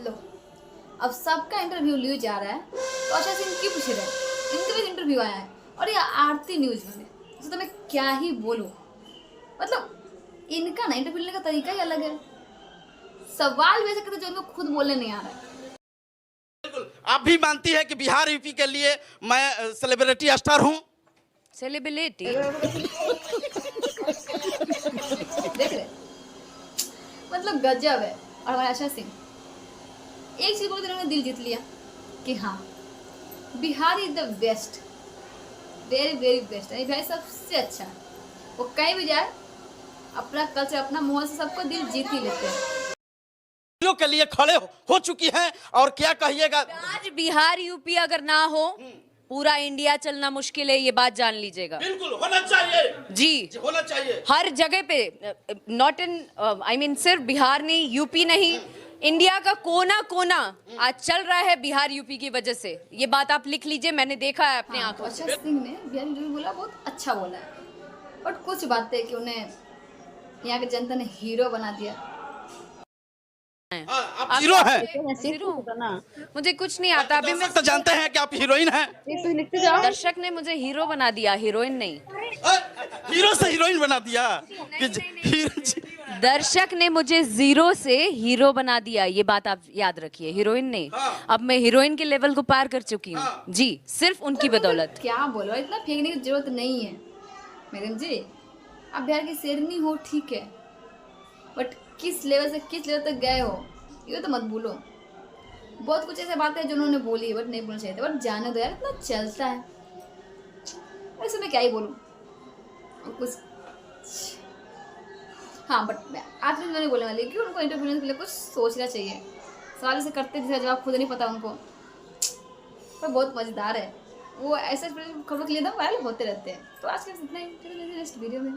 लो, अब सबका इंटरव्यू लिया जा रहा है तो आशा सिंह क्यों पूछ रहे हैं? इनका भी इंटरव्यू आया है और ये आरती न्यूज में तो मैं क्या ही बोलूं। मतलब इनका ना इंटरव्यू लेने का तरीका ही अलग है। सवाल वैसे करते जो इनको खुद बोलने नहीं आ रहा है। आप भी मानती है कि बिहार यूपी के लिए मैं सेलिब्रिटी स्टार हूँ? सेलिब्रिटी देख रहे, मतलब गजब है। और हमारे आशा सिंह एक चीज बोलते उन्होंने दिल जीत लिया कि हाँ Bihar is the best, very very best है बिहार, सबसे अच्छा है। वो कहीं भी जाए अपना कल्चर अपना माहौल से सबको दिल जीत ही लेते हैं। के लिए खड़े हो चुकी हैं और क्या कहिएगा? आज बिहार यूपी अगर ना हो पूरा इंडिया चलना मुश्किल है, ये बात जान लीजिएगा। बिल्कुल होना चाहिए जी, होना चाहिए हर जगह पे, नॉट इन आई मीन सिर्फ बिहार नहीं, यूपी नहीं, इंडिया का कोना कोना आज चल रहा है बिहार यूपी की वजह से। ये बात आप लिख लीजिए, मैंने देखा है अपने आंखों से। आशा सिंह ने बिहार जो भी बोला बहुत अच्छा बोला है, बट कुछ बातें कि उन्हें यहाँ की जनता ने हीरो बना दिया। आप हीरो हैं? हीरो मुझे कुछ नहीं आता। अभी मैं तो जानते हैं कि आप हीरोइन हैं। दर्शक ने मुझे हीरो बना दिया, हीरोइन नहीं। हीरो से हीरोइन बना दिया दर्शक ने मुझे जीरो से हीरो बना दिया, ये बात आप याद रखिए। हीरोइन नहीं, अब मैं हीरोइन के लेवल को पार कर चुकी हूँ जी, सिर्फ उनकी बदौलत। क्या बोलो, इतना फेंकने की जरूरत नहीं है मैडम जी। आप बिहार की शेरनी हो ठीक है, बट किस लेवल से किस लेवल तक गए हो ये तो मत भूलो। बहुत कुछ ऐसे बातें जो उन्होंने बोली बट नहीं बोलना चाहिए था, बट जाने दो यार, इतना चलता है। वैसे मैं क्या ही बोलूँ कुछ। हाँ बट आज भी मैंने बोलने वाली कि उनको इंटरव्यू के लिए कुछ सोचना चाहिए। सवाल से करते जिसका जवाब खुद नहीं पता उनको, पर बहुत मज़ेदार है वो। ऐसे खबरों के लिए ना वायरल होते रहते हैं। तो आज के इतना ही, नेक्स्ट वीडियो में।